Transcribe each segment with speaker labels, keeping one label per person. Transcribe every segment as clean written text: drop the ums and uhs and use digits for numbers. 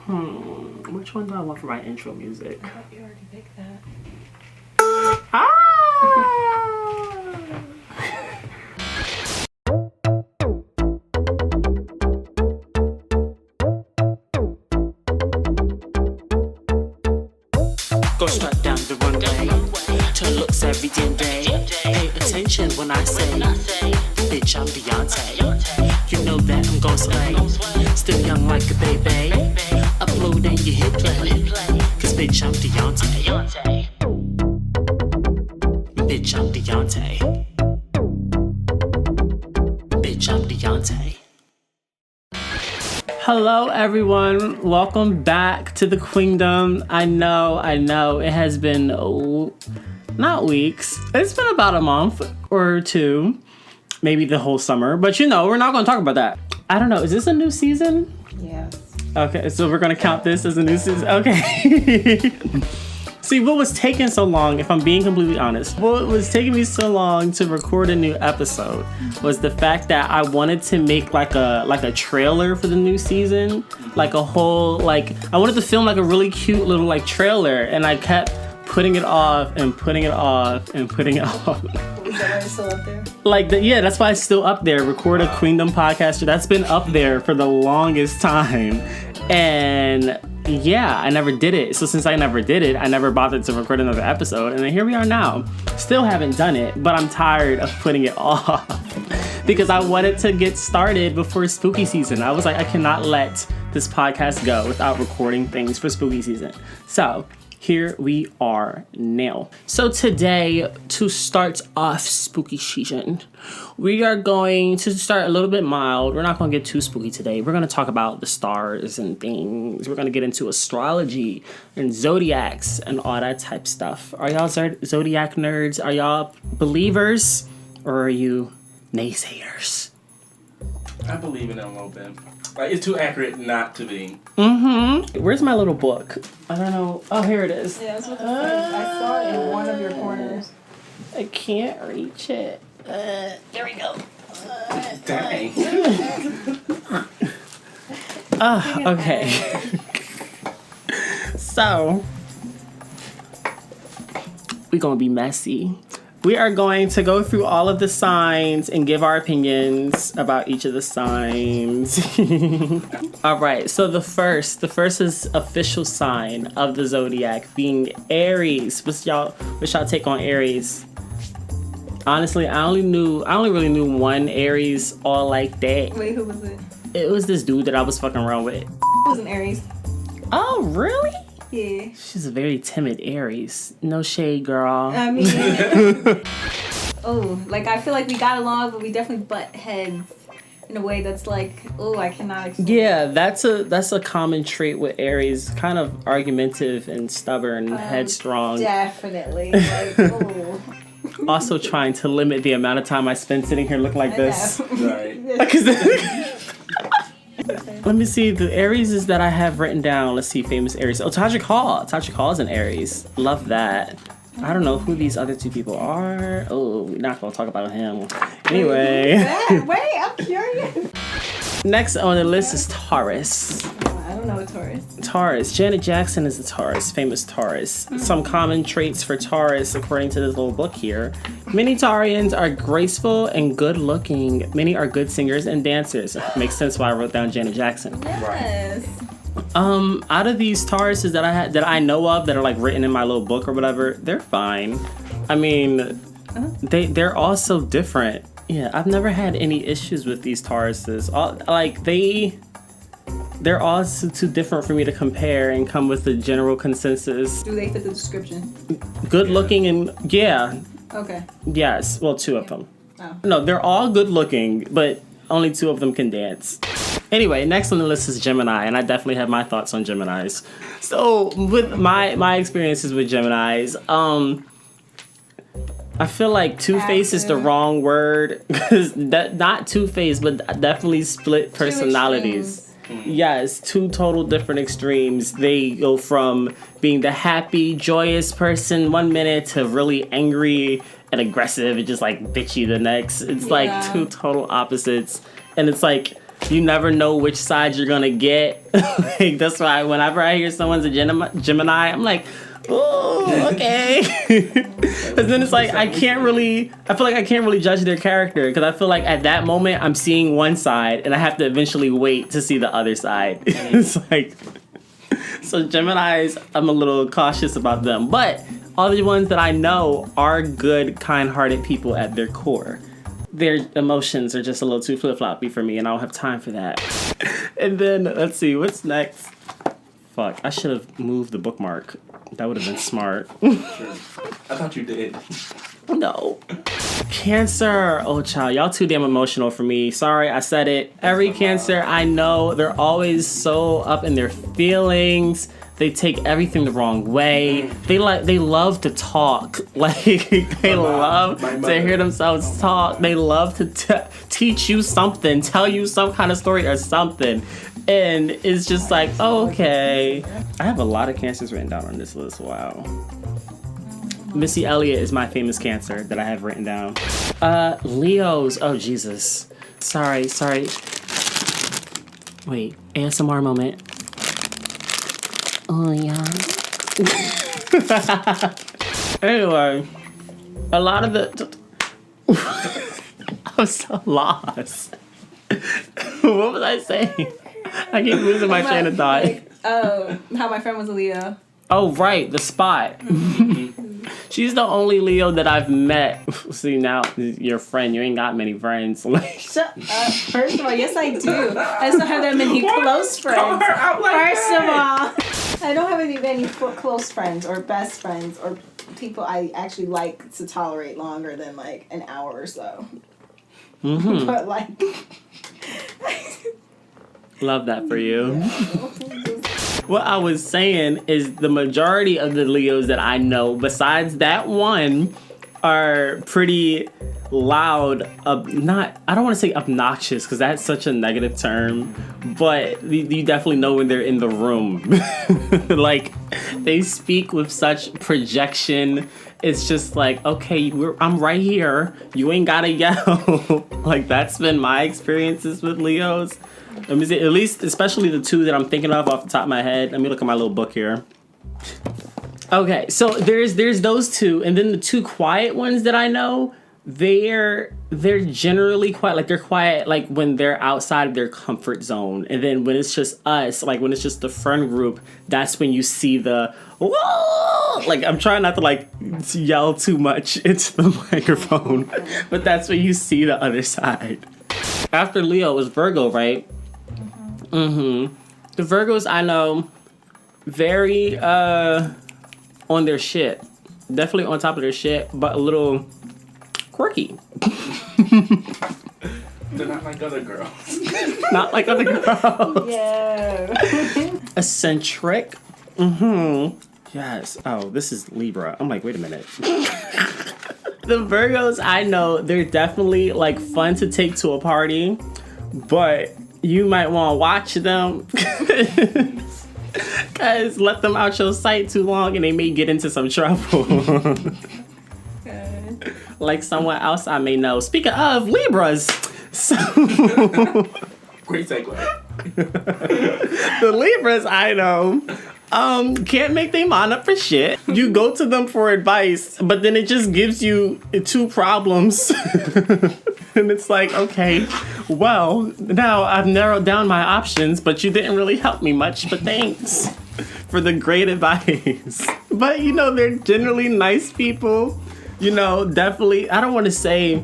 Speaker 1: Which one do I want for my intro music?
Speaker 2: I thought you already picked that.
Speaker 1: Ah! Go strut down the runway. Turn looks every damn day. Pay attention when I say, bitch, I'm Beyonce. You know that I'm gon' slay. Still young like a baby. Upload and you hit play. Cause bitch, I'm Beyonce. Bitch, I'm Beyonce. Bitch, I'm Beyonce. Hello, everyone. Welcome back to the Queendom. I know. It has been not weeks. It's been about a month or two, maybe the whole summer. But we're not going to talk about that. I don't know. Is this a new season?
Speaker 2: Yes.
Speaker 1: Okay, so we're going to count this as a new season. Okay. See, what was taking so long, if I'm being completely honest, what was taking me so long to record a new episode was the fact that I wanted to make like a trailer for the new season, like a whole, I wanted to film like a really cute little trailer, and I kept putting it off and putting it off and putting it off.
Speaker 2: Is that why it's still up there?
Speaker 1: That's why it's still up there. Record a Queendom podcaster. That's been up there for the longest time. And yeah, I never did it. So since I never did it, I never bothered to record another episode. And then here we are now. Still haven't done it, but I'm tired of putting it off because I wanted to get started before spooky season. I was like, I cannot let this podcast go without recording things for spooky season. So here we are now. So today, to start off spooky season, we are going to start a little bit mild. We're not going to get too spooky today. We're going to talk about the stars and things. We're going to get into astrology and zodiacs and all that type stuff. Are y'all zodiac nerds? Are y'all believers? Or are you naysayers?
Speaker 3: I believe in it a little bit. It's too accurate not to be.
Speaker 1: Where's my little book? I don't know. Oh, here it is.
Speaker 2: Yeah, that's what the fuck. I saw it in one of your corners.
Speaker 1: I can't reach it. There we go.
Speaker 3: Dang.
Speaker 1: Okay. So, we're going to be messy. We are going to go through all of the signs and give our opinions about each of the signs. All right, so the first is official sign of the zodiac being Aries. What's y'all take on Aries? Honestly, I only really knew one Aries all like that.
Speaker 2: Wait, who was it?
Speaker 1: It was this dude that I was fucking around with.
Speaker 2: It was an Aries.
Speaker 1: Oh, really?
Speaker 2: Yeah.
Speaker 1: She's a very timid Aries. No shade, girl.
Speaker 2: I mean, I feel like we got along, but we definitely butt heads in a way that's I cannot explain.
Speaker 1: Yeah, that's a common trait with Aries. Kind of argumentative and stubborn, headstrong.
Speaker 2: Definitely.
Speaker 1: Also trying to limit the amount of time I spend sitting here looking like this.
Speaker 3: Right.
Speaker 1: Let me see, the Aries that I have written down. Let's see, famous Aries. Oh, Tajik Hall. Tajik Hall is an Aries. Love that. I don't know who these other two people are. Oh, we're not going to talk about him. Anyway.
Speaker 2: Wait, I'm curious.
Speaker 1: Next on the list is Taurus.
Speaker 2: I don't know a Taurus.
Speaker 1: Taurus. Janet Jackson is a Taurus, famous Taurus. Some common traits for Taurus, according to this little book here. Many Taurians are graceful and good looking. Many are good singers and dancers. Makes sense why I wrote down Janet Jackson.
Speaker 2: Yes.
Speaker 1: Out of these Tauruses that I know of that are written in my little book or whatever, they're fine. I mean, they're all so different. Yeah, I've never had any issues with these Tauruses. They're all too different for me to compare and come with a general consensus.
Speaker 2: Do they fit the description?
Speaker 1: Good looking and yeah.
Speaker 2: Okay.
Speaker 1: Yes, well, two of them.
Speaker 2: Oh.
Speaker 1: No, they're all good looking, but only two of them can dance. Anyway, next on the list is Gemini, and I definitely have my thoughts on Geminis. So, with my experiences with Geminis, I feel like two-faced is the wrong word, because not two-faced, but definitely split personalities. Yes, two total different extremes. They go from being the happy, joyous person one minute to really angry and aggressive and just bitchy the next. It's two total opposites. And it's You never know which side you're gonna get. Like, that's why whenever I hear someone's a Gemini, I'm like, oh, okay. Because then it's like I feel like I can't really judge their character because I feel like at that moment I'm seeing one side and I have to eventually wait to see the other side. It's like, so Geminis, I'm a little cautious about them, but all the ones that I know are good, kind-hearted people at their core. Their emotions are just a little too flip-floppy for me, and I don't have time for that. And then, let's see, what's next? Fuck, I should have moved the bookmark. That would have been smart.
Speaker 3: Sure. I thought you did.
Speaker 1: No. Cancer. Oh, child, y'all too damn emotional for me. Sorry, I said it. Every Cancer I know, they're always so up in their feelings. They take everything the wrong way. They love to talk. Like, they love to hear themselves talk. They love to teach you something, tell you some kind of story or something. And it's just like, okay. I have a lot of Cancers written down on this list. Wow. Missy Elliott is my famous Cancer that I have written down. Leos. Oh, Jesus. Sorry. Wait, ASMR moment. Oh, yeah. Anyway, a lot of the... I was so lost. What was I saying? I keep losing my train of thought.
Speaker 2: How my friend was a Leo.
Speaker 1: Oh, right, the spot. She's the only Leo that I've met. See, now your friend, you ain't got many friends. Like,
Speaker 2: Shut up. First of all, yes I do. I just don't have that many close friends. First of all, I don't have many close friends or best friends or people I actually like to tolerate longer than like an hour or so. Mm-hmm. But like,
Speaker 1: love that for you. What I was saying is the majority of the Leos that I know, besides that one, are pretty loud. I don't want to say obnoxious because that's such a negative term, but you definitely know when they're in the room. Like, they speak with such projection. It's just like, okay, I'm right here. You ain't gotta yell. Like, that's been my experiences with Leos. Let me see, at least, especially the two that I'm thinking of off the top of my head. Let me look at my little book here. Okay, so there's those two, and then the two quiet ones that I know, they're generally quiet. Like, they're quiet like when they're outside of their comfort zone, and then when it's just us, like when it's just the friend group, that's when you see the whoa. Like, I'm trying not to like yell too much into the microphone, but that's when you see the other side. After Leo was Virgo, right? Mm-hmm. The Virgos I know, very on their shit. Definitely on top of their shit, but a little quirky.
Speaker 3: They're not like other girls.
Speaker 1: Not like other girls.
Speaker 2: Yeah.
Speaker 1: Eccentric. Mm-hmm. Yes. Oh, this is Libra. I'm like, wait a minute. The Virgos I know, they're definitely like fun to take to a party, but you might want to watch them because let them out your sight too long and they may get into some trouble. Like someone else I may know. Speaking of Libras, so
Speaker 3: Great segue.
Speaker 1: the Libras I know can't make their mind up for shit. You go to them for advice, but then it just gives you two problems. And it's like, okay, well, now I've narrowed down my options, but you didn't really help me much, but thanks for the great advice. But, you know, they're generally nice people. You know, definitely, I don't want to say,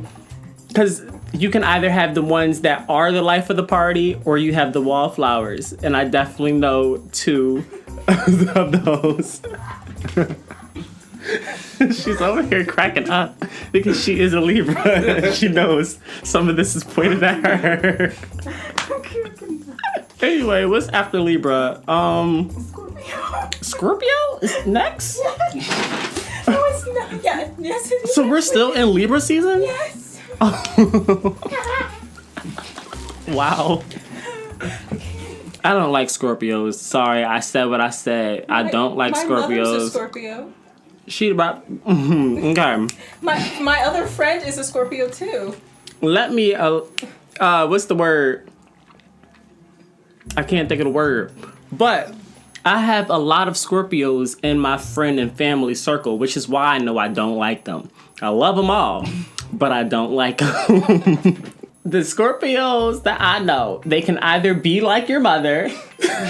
Speaker 1: because you can either have the ones that are the life of the party or you have the wallflowers. And I definitely know two of those. She's over here cracking up because she is a Libra. She knows some of this is pointed at her. Anyway, what's after Libra? Scorpio is next?
Speaker 2: Yes. No, it's not. Yeah. Yes, it is.
Speaker 1: So we're still in Libra season?
Speaker 2: Yes.
Speaker 1: Wow. I don't like Scorpios. Sorry, I said what I said. I don't like
Speaker 2: my
Speaker 1: Scorpios.
Speaker 2: Mother's a Scorpio.
Speaker 1: She about okay.
Speaker 2: My other friend is a Scorpio too.
Speaker 1: Let me what's the word? I can't think of the word. But I have a lot of Scorpios in my friend and family circle, which is why I know I don't like them. I love them all, but I don't like them. The Scorpios that I know, they can either be like your mother,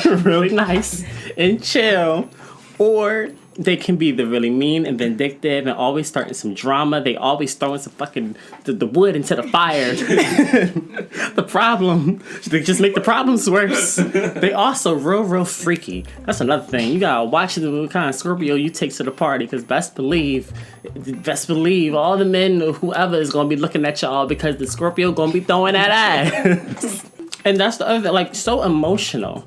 Speaker 1: really nice and chill, or they can be the really mean and vindictive and always starting some drama. They always throwing some fucking the wood into the fire. The problem, they just make the problems worse. They also real freaky. That's another thing. You gotta watch the kind of Scorpio you take to the party, because best believe all the men or whoever is gonna be looking at y'all because the Scorpio gonna be throwing that ass. And that's the other thing, like, so emotional.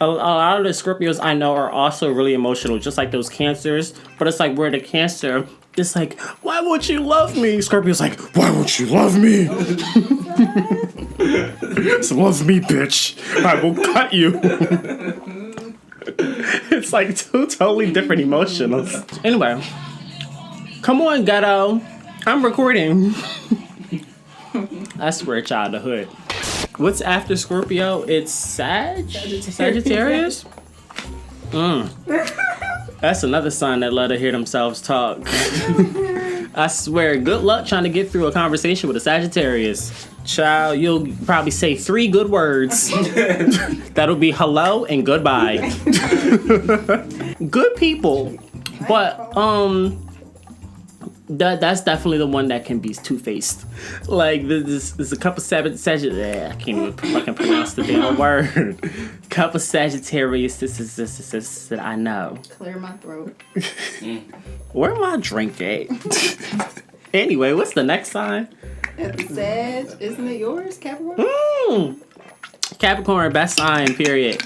Speaker 1: A lot of the Scorpios I know are also really emotional, just like those Cancers. But it's like, where the Cancer, it's like, why won't you love me? Scorpio's like, why won't you love me? So love me, bitch. I will cut you. It's like two totally different emotions. Anyway, come on, ghetto. I'm recording. I swear, child, the hood. What's after Scorpio? It's Sagittarius? That's another sign that love to hear themselves talk. I swear, good luck trying to get through a conversation with a Sagittarius. Child, you'll probably say 3 good words. That'll be hello and goodbye. Good people. But, that's definitely the one that can be two-faced. Like, there's a couple Sagittarius. I can't even fucking pronounce the damn word. Couple Sagittarius that I know.
Speaker 2: Clear my throat.
Speaker 1: Where my drink at? Anyway, what's the next sign?
Speaker 2: At the Sag, isn't it yours, Capricorn?
Speaker 1: Capricorn, best sign, period.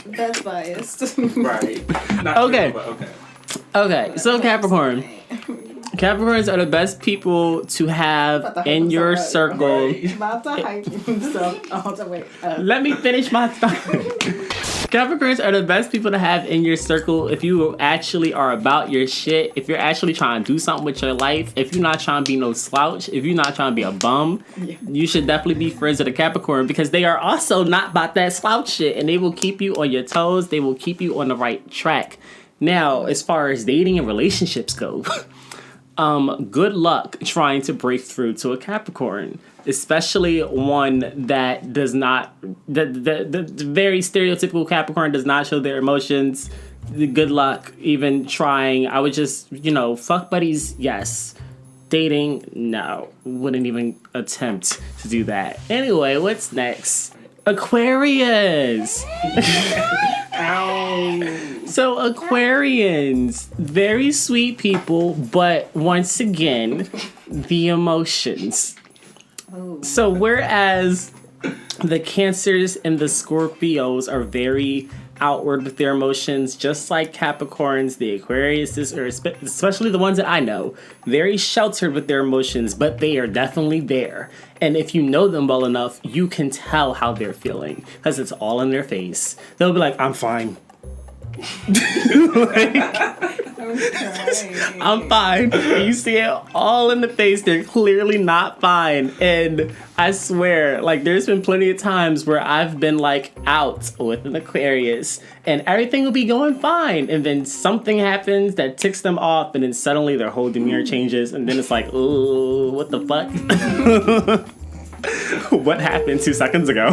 Speaker 2: That's biased.
Speaker 3: Right. Not
Speaker 1: Okay.
Speaker 3: true, but okay.
Speaker 1: Okay, so Capricorn. Capricorns are the best people to have in your circle.
Speaker 3: Right.
Speaker 2: About to hype himself. Oh, wait.
Speaker 1: Let me finish my thought. Capricorns are the best people to have in your circle if you actually are about your shit, if you're actually trying to do something with your life, if you're not trying to be no slouch, if you're not trying to be a bum, you should definitely be friends with a Capricorn, because they are also not about that slouch shit, and they will keep you on your toes, they will keep you on the right track. Now, as far as dating and relationships go, good luck trying to break through to a Capricorn, especially one that does not, the very stereotypical Capricorn does not show their emotions. Good luck even trying. I would just, fuck buddies, yes. Dating, no. Wouldn't even attempt to do that. Anyway, what's next? Aquarius. So Aquarians, very sweet people, but once again, the emotions. So whereas the Cancers and the Scorpios are very outward with their emotions, just like Capricorns, the Aquariuses, or especially the ones that I know, very sheltered with their emotions, but they are definitely there. And if you know them well enough, you can tell how they're feeling, because it's all in their face. They'll be like, I'm fine. I'm fine. You see it all in the face. They're clearly not fine. And I swear, like, there's been plenty of times where I've been like out with an Aquarius and everything will be going fine, and then something happens that ticks them off, and then suddenly their whole demeanor changes, and then it's like, ooh, what the fuck? What happened 2 seconds ago?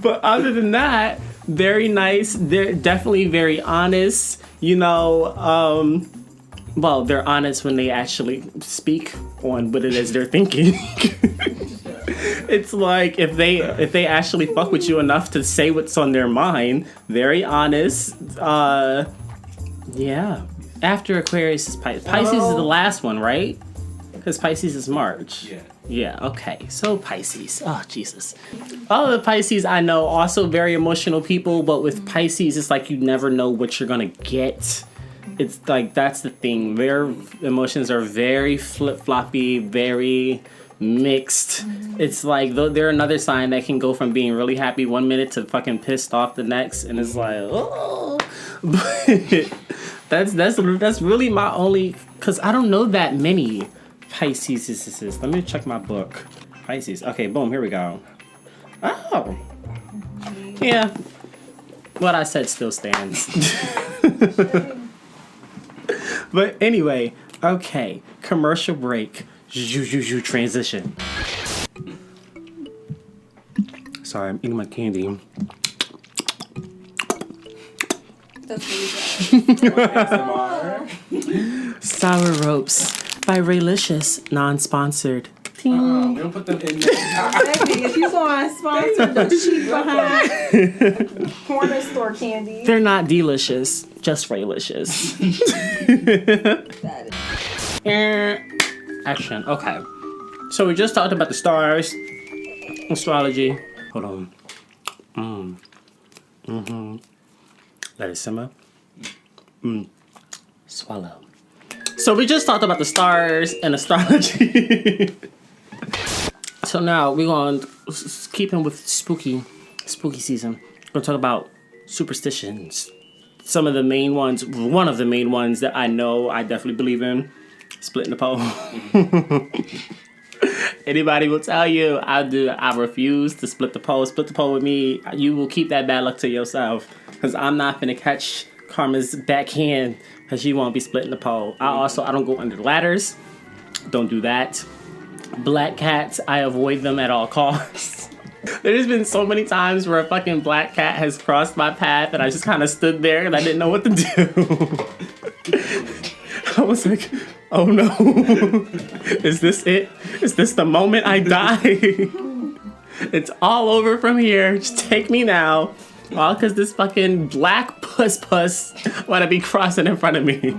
Speaker 1: But other than that, very nice. They're definitely very honest. Well, they're honest when they actually speak on what it is they're thinking. It's like if they actually fuck with you enough to say what's on their mind, very honest. Yeah. After Aquarius is Pisces. Pisces is the last one, right? Because Pisces is March.
Speaker 3: Yeah.
Speaker 1: Yeah, okay. So Pisces. Oh, Jesus. All of the Pisces I know, also very emotional people, but with Pisces, it's like you never know what you're going to get. It's like, that's the thing. Their emotions are very flip-floppy, very mixed. It's like, they're another sign that can go from being really happy one minute to fucking pissed off the next, and it's like, oh. But that's really my only, because I don't know that many Pisces. Let me check my book. Pisces. Okay, boom, here we go. Oh. Yeah. What I said still stands. But anyway, okay. Commercial break. Transition. Sorry, I'm eating my candy.
Speaker 2: That's really bad.
Speaker 3: ASMR.
Speaker 1: Sour Ropes by Raylicious, non-sponsored.
Speaker 3: We don't put them in there.
Speaker 2: Baby, if you want to sponsor the cheap behind corner store candy.
Speaker 1: They're not delicious, just Raylicious.
Speaker 2: That is.
Speaker 1: Action. Okay. So we just talked about the stars, astrology. Hold on. Let it simmer. Swallow. So we just talked about the stars and astrology. So now we're going to keep in with spooky season. We're going to talk about superstitions. Some of the main ones, one of the main ones that I know I definitely believe in, splitting the pole. Anybody will tell you I refuse to split the pole. Split the pole with me. You will keep that bad luck to yourself. Because I'm not going to catch Karma's backhand because she won't be splitting the pole. I don't go under the ladders. Don't do that. Black cats, I avoid them at all costs. There's been so many times where a fucking black cat has crossed my path and I just kind of stood there and I didn't know what to do. I was like, oh no. Is this it? Is this the moment I die? It's all over from here. Just take me now. All because this fucking black puss want to be crossing in front of me.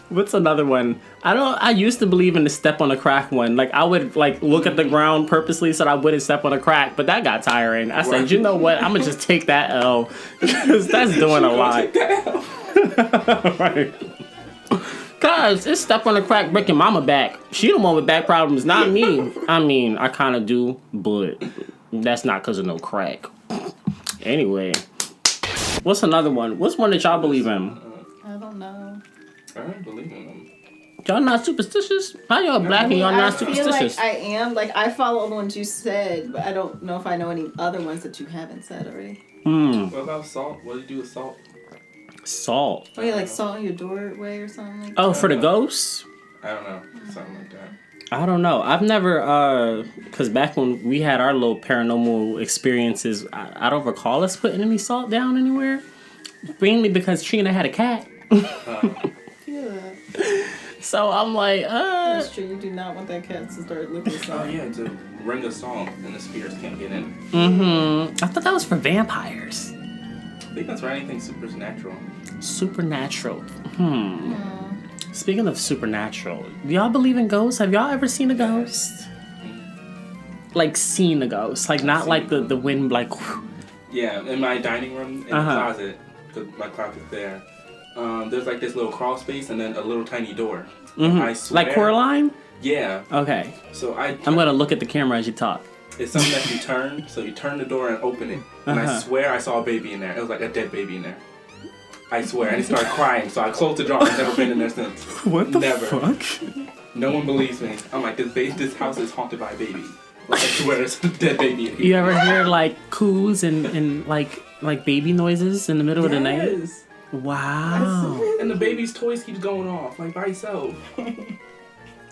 Speaker 1: What's another one? I used to believe in the step on a crack one. Like, I would, like, look at the ground purposely so that I wouldn't step on a crack, but that got tiring. I said, you know what? I'm going to just take that L. Because that's doing a lot. Right. Cause it's step on a crack breaking mama back. She the one with back problems, not me. I mean, I kind of do, but that's not because of no crack. Anyway. What's another one? What's one that y'all believe in?
Speaker 2: I don't know.
Speaker 3: I don't believe in them.
Speaker 1: Y'all not superstitious? How y'all black and y'all not superstitious?
Speaker 2: I feel like I am. Like, I follow the ones you said, but I don't know if I know any other ones that you haven't said already.
Speaker 3: What about salt? What do you do with salt?
Speaker 1: Salt.
Speaker 2: Oh, yeah, like salt in your doorway or something like that?
Speaker 1: Oh, for the ghosts?
Speaker 3: I don't know. Something like that.
Speaker 1: I don't know. I've never, because back when we had our little paranormal experiences, I don't recall us putting any salt down anywhere. Mainly because Trina had a cat.
Speaker 2: Yeah.
Speaker 1: So I'm like,
Speaker 2: That's true. You do not want that cat to start looking
Speaker 3: Oh
Speaker 2: salt.
Speaker 3: yeah, to ring a song and the spirits can't get in.
Speaker 1: I thought that was for vampires.
Speaker 3: I think that's for anything supernatural.
Speaker 1: Supernatural. Speaking of supernatural, do y'all believe in ghosts? Have y'all ever seen a ghost? Like, seen a ghost. Like, not like the wind, like...
Speaker 3: Yeah, in my dining room, in the closet, because my closet's there. There's like this little crawl space and then a little tiny door. I swear,
Speaker 1: Like Coraline?
Speaker 3: Yeah.
Speaker 1: Okay.
Speaker 3: So
Speaker 1: I'm gonna look at the camera as you talk.
Speaker 3: It's something that you turn. So you turn the door and open it. And I swear I saw a baby in there. It was like a dead baby in there. I swear. And he started crying. So I closed the door. I've never been in there since.
Speaker 1: What the
Speaker 3: Never.
Speaker 1: fuck?
Speaker 3: No one believes me. I'm like, this house is haunted by a baby. Like, I swear there's a dead baby in here.
Speaker 1: You ever hear like coos and like baby noises in the middle of the night?
Speaker 3: Yes.
Speaker 1: Wow.
Speaker 3: And the baby's toys keeps going off like by itself.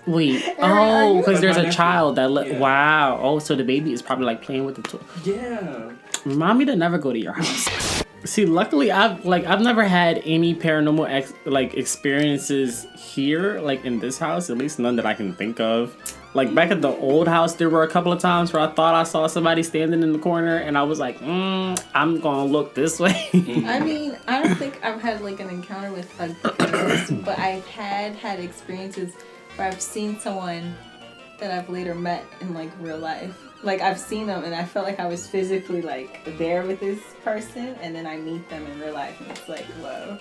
Speaker 1: Wait. Oh, because there's
Speaker 3: Like
Speaker 1: a
Speaker 3: my
Speaker 1: child that
Speaker 3: nephew. Yeah.
Speaker 1: Wow. Oh, so the baby is probably like playing with the toy.
Speaker 3: Yeah.
Speaker 1: Remind me to never go to your house. See, luckily I've never had any paranormal experiences here, like in this house, at least none that I can think of. Like back at the old house, there were a couple of times where I thought I saw somebody standing in the corner and I was like, I'm gonna look this way.
Speaker 2: I mean, I don't think I've had like an encounter with a ghost, but I've had experiences where I've seen someone that I've later met in like real life. Like I've seen them and I felt like I was physically like there with this person, and then I meet them in real life and it's like, whoa.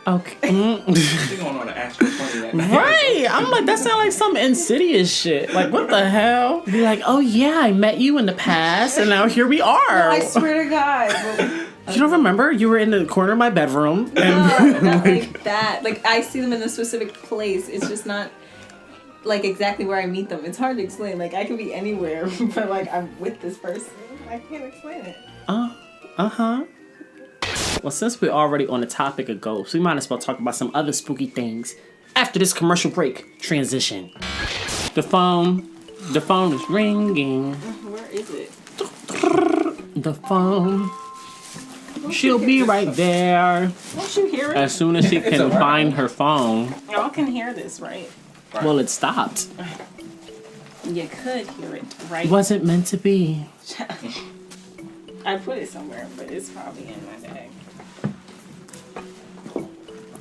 Speaker 1: Okay.
Speaker 3: They're going on an actual funny that night.
Speaker 1: Right. I'm like, that sounds like some insidious shit. Like, what the hell? Be like, oh yeah, I met you in the past and now here we are.
Speaker 2: I swear to God.
Speaker 1: You don't remember? You were in the corner of my bedroom. And
Speaker 2: No, not like that. Like I see them in a specific place. It's just not like exactly where I meet them. It's hard to explain. Like I could be anywhere, but like I'm with this person. I can't explain it.
Speaker 1: Well, since we're already on the topic of ghosts, we might as well talk about some other spooky things. After this commercial break, transition. The phone is ringing.
Speaker 2: Where is it?
Speaker 1: The phone. She'll be right there.
Speaker 2: Don't you hear it?
Speaker 1: As soon as she can find her phone.
Speaker 2: Y'all can hear this, right?
Speaker 1: Well, it stopped.
Speaker 2: You could hear it, right?
Speaker 1: It wasn't meant to be.
Speaker 2: I put it somewhere, but it's probably in my bag.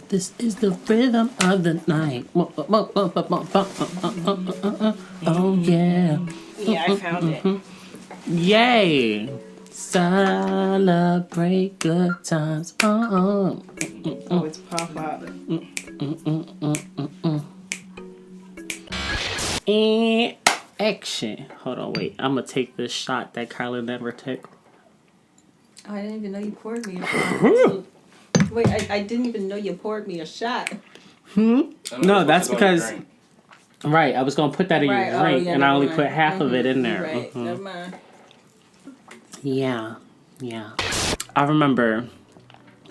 Speaker 1: This is the rhythm of the night. Oh, yeah.
Speaker 2: Yeah, I found it.
Speaker 1: Yay. Celebrate good times.
Speaker 2: Oh, it's pop up.
Speaker 1: And action. Hold on, wait. I'm gonna take this shot that Kyla never took.
Speaker 2: Oh, I didn't even know you poured me a shot. Wait, I didn't even know you poured me a shot.
Speaker 1: No, that's because... Right, I was gonna put that in your drink, and I only put half of it in there.
Speaker 2: Right, never mind.
Speaker 1: Yeah. I remember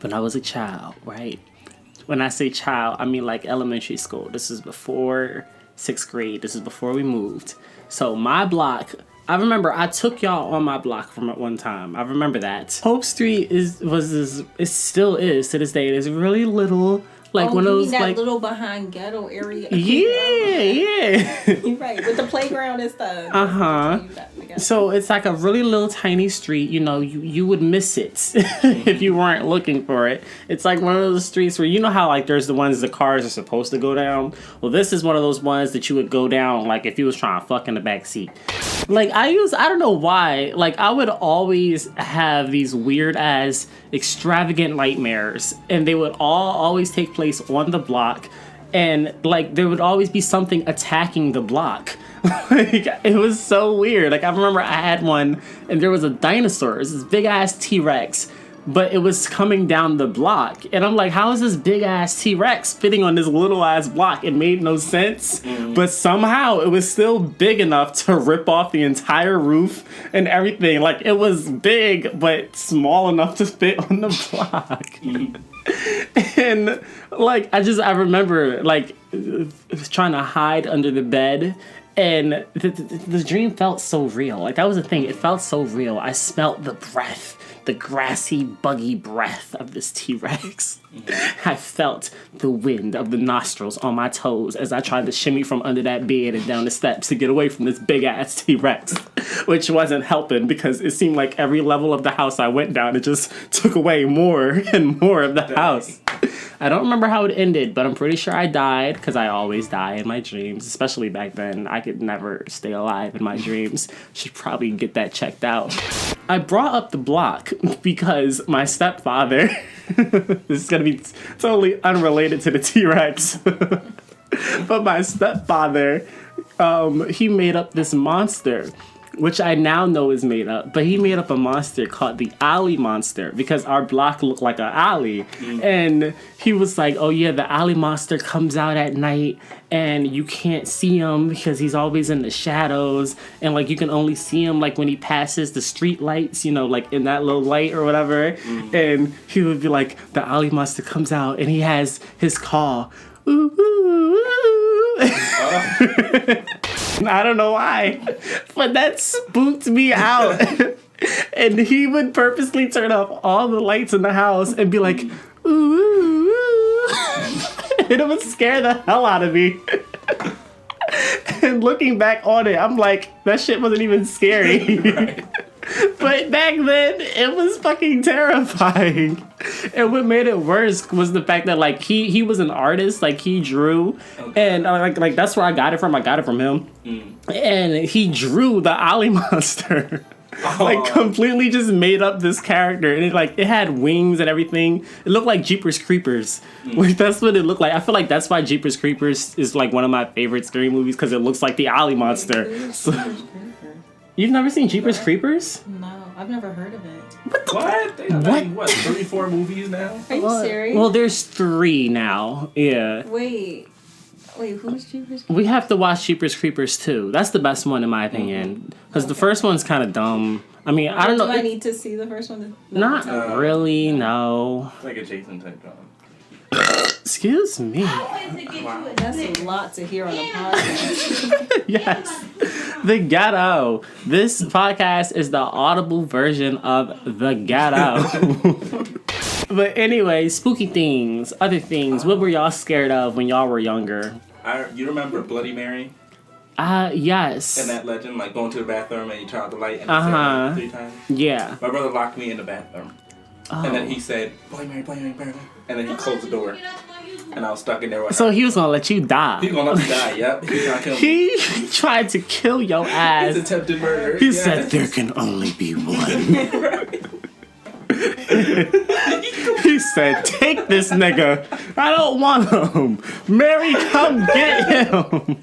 Speaker 1: when I was a child, right? When I say child, I mean like elementary school. This is before 6th grade. This is before we moved. So my block, I remember I took y'all on my block from at one time. I remember that. Hope Street still is to this day. It is really little. Like one of those
Speaker 2: that
Speaker 1: like
Speaker 2: little behind ghetto area.
Speaker 1: Yeah.
Speaker 2: You're right, with the playground and stuff.
Speaker 1: So it's like a really little tiny street. You know, you would miss it if you weren't looking for it. It's like one of those streets where you know how like there's the ones the cars are supposed to go down. Well, this is one of those ones that you would go down like if you was trying to fuck in the back seat. Like I don't know why. Like I would always have these weird ass extravagant nightmares, and they would always take place on the block, and like there would always be something attacking the block. Like it was so weird. Like I remember I had one, and there was a dinosaur. It was this big ass T-Rex, but it was coming down the block, and I'm like, how is this big ass T-Rex fitting on this little ass block? It made no sense, but somehow it was still big enough to rip off the entire roof and everything. Like it was big, but small enough to fit on the block. And like I remember like trying to hide under the bed, and the dream felt so real. Like that was the thing, it felt so real. I smelt the breath, the grassy, buggy breath of this T-Rex. I felt the wind of the nostrils on my toes as I tried to shimmy from under that bed and down the steps to get away from this big-ass T-Rex, which wasn't helping because it seemed like every level of the house I went down, it just took away more and more of the house. I don't remember how it ended, but I'm pretty sure I died, because I always die in my dreams, especially back then. I could never stay alive in my dreams. Should probably get that checked out. I brought up the block because my stepfather, this is going to be totally unrelated to the T-Rex, but my stepfather, he made up this monster, which I now know is made up, but he made up a monster called the Alley Monster because our block looked like an alley. And he was like, oh yeah, the Alley Monster comes out at night and you can't see him because he's always in the shadows, and like you can only see him like when he passes the street lights, you know, like in that little light or whatever. And he would be like, the Alley Monster comes out and he has his call. Ooh, ooh, ooh. I don't know why, but that spooked me out. And he would purposely turn off all the lights in the house and be like, ooh, ooh, ooh. And it would scare the hell out of me. And looking back on it, I'm like, that shit wasn't even scary. Right. But back then, it was fucking terrifying. And what made it worse was the fact that like he was an artist, like he drew, and like that's where I got it from. I got it from him, and he drew the Alley Monster. Like completely just made up this character, and it had wings and everything. It looked like Jeepers Creepers. Like that's what it looked like. I feel like that's why Jeepers Creepers is like one of my favorite scary movies, because it looks like the Alley Monster. So, you've never seen Jeepers Creepers?
Speaker 2: No, I've never heard of it.
Speaker 3: What? They got what? 34 movies now?
Speaker 2: Are you serious?
Speaker 1: Well, there's 3 now. Yeah.
Speaker 2: Wait. Wait, who's Jeepers Creepers?
Speaker 1: We have to watch Jeepers Creepers too. That's the best one in my opinion. Because the first one's kind of dumb. I mean, I don't know.
Speaker 2: Do I need to see the first one?
Speaker 1: Not really, no.
Speaker 3: It's like a Jason type job.
Speaker 1: Excuse me.
Speaker 2: That's a lot to hear on a podcast.
Speaker 1: Yes. The Ghetto. This podcast is the audible version of The Ghetto. But anyway, spooky things, other things. What were y'all scared of when y'all were younger?
Speaker 3: You remember Bloody Mary?
Speaker 1: Yes.
Speaker 3: And that legend, like going to the bathroom and you turn out the light and it said 3 times?
Speaker 1: Yeah.
Speaker 3: My brother locked me in the bathroom.
Speaker 1: Oh.
Speaker 3: And then he said, Bloody Mary, Bloody Mary, Bloody Mary. And then he closed the door. And I was stuck in there.
Speaker 1: So he was gonna let you die.
Speaker 3: He was gonna let me die, yep. He tried to kill me.
Speaker 1: He tried to kill your ass.
Speaker 3: He's attempted murder.
Speaker 1: He said, there can only be one. He said, take this nigga. I don't want him. Mary, come get him.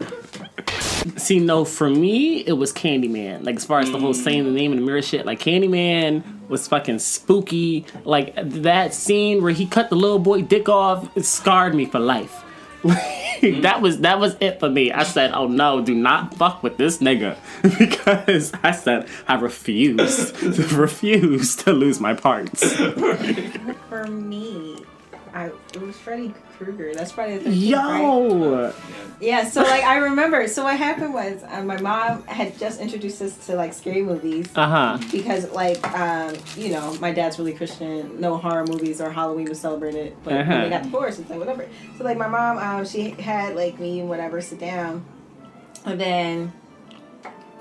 Speaker 1: See, no, for me, it was Candyman. Like, as far as the whole saying the name in the mirror shit, like, Candyman was fucking spooky. Like, that scene where he cut the little boy dick off, it scarred me for life. That was it for me. I said, oh no, do not fuck with this nigga. Because I said, I refuse to lose my parts.
Speaker 2: For me, it was Freddy Krueger. That's Friday the 13th,
Speaker 1: Yo!
Speaker 2: right? Yeah, so like I remember. So what happened was my mom had just introduced us to like scary movies. Because like my dad's really Christian. No horror movies or Halloween was celebrated, but when they got divorced, it's like whatever. So like my mom, she had like me and whatever sit down, and then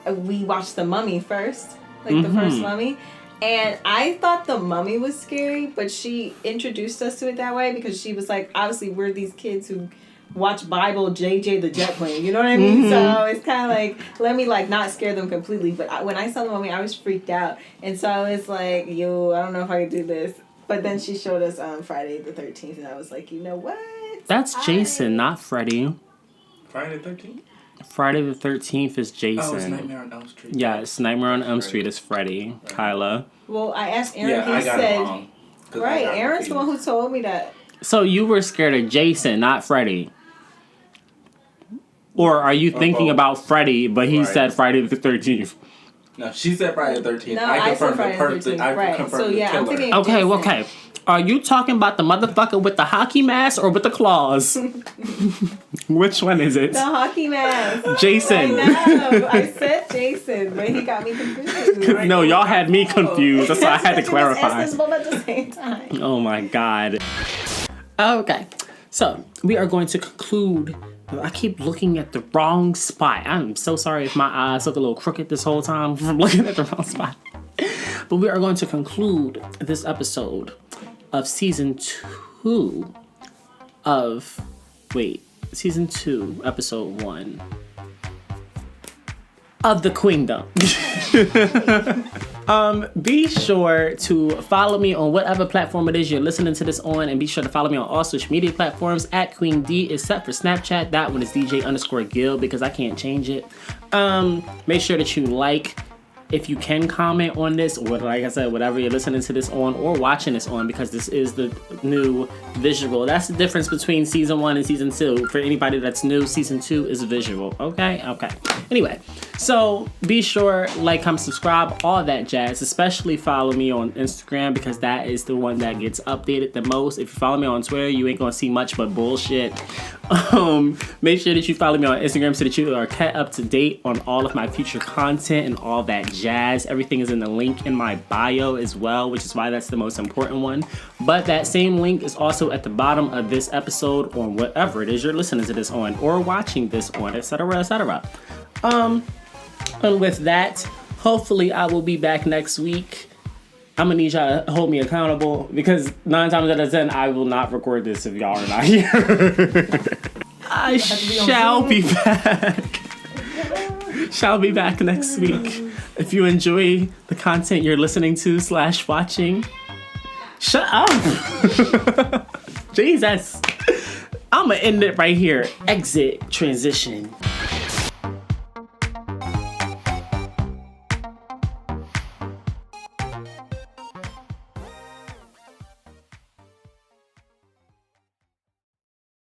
Speaker 2: we watched The Mummy first, like the first Mummy. And I thought The Mummy was scary, but she introduced us to it that way because she was like, obviously, we're these kids who watch Bible, JJ the Jet Plane. You know what I mean? So it's kind of like, let me like not scare them completely. But when I saw The Mummy, I was freaked out. And so I was like, I don't know if I could do this. But then she showed us Friday the 13th, and I was like, you know what?
Speaker 1: That's Jason, not Freddy.
Speaker 3: Friday the 13th?
Speaker 1: Friday the 13th is Jason.
Speaker 3: Oh, it's Nightmare on Elm Street.
Speaker 1: Yes, Nightmare on Elm Street is Freddy. Right. Kyla.
Speaker 2: Well, I asked Aaron.
Speaker 3: Yeah, I got it wrong.
Speaker 2: Right, Aaron's the one who told me that.
Speaker 1: So you were scared of Jason, not Freddy. Or are you thinking about Freddy, but he said Friday the 13th?
Speaker 3: No, she said Friday the 13th.
Speaker 2: No,
Speaker 3: I
Speaker 2: said
Speaker 3: confirmed
Speaker 2: Friday the 13th.
Speaker 3: I confirmed the killer.
Speaker 2: I'm thinking
Speaker 1: Okay,
Speaker 2: Jason.
Speaker 1: okay. Are you talking about the motherfucker with the hockey mask or with the claws? Which one is it?
Speaker 2: The hockey mask.
Speaker 1: Jason.
Speaker 2: I know. I said Jason, but he got me confused.
Speaker 1: No, y'all had me confused. That's why I had to clarify.
Speaker 2: At the same time.
Speaker 1: Oh my god. Okay, so we are going to conclude. I keep looking at the wrong spot. I'm so sorry if my eyes look a little crooked this whole time from looking at the wrong spot. But we are going to conclude this episode of season 2 of... Wait, season 2, episode 1 of The Queendom. Be sure to follow me on whatever platform it is you're listening to this on, and be sure to follow me on all social media platforms at Queen D, except for Snapchat. That one is DJ_Gil because I can't change it. Make sure that you like, if you can comment on this, or like I said, whatever you're listening to this on or watching this on, because this is the new visual. That's the difference between season 1 and season 2. For anybody that's new, season 2 is visual. Okay. Anyway, so be sure, like, comment, subscribe, all that jazz. Especially follow me on Instagram because that is the one that gets updated the most. If you follow me on Twitter, you ain't gonna see much but bullshit. Make sure that you follow me on Instagram so that you are kept up to date on all of my future content and all that jazz. Everything is in the link in my bio as well, which is why that's the most important one. But that same link is also at the bottom of this episode on whatever it is you're listening to this on or watching this on, etc., etc. And with that, hopefully I will be back next week. I'm gonna need y'all to hold me accountable because 9 times out of 10 I will not record this if y'all are not here. I shall be back. Shall be back next week. If you enjoy the content you're listening to / watching, shut up. Jesus. I'm gonna end it right here. Exit transition.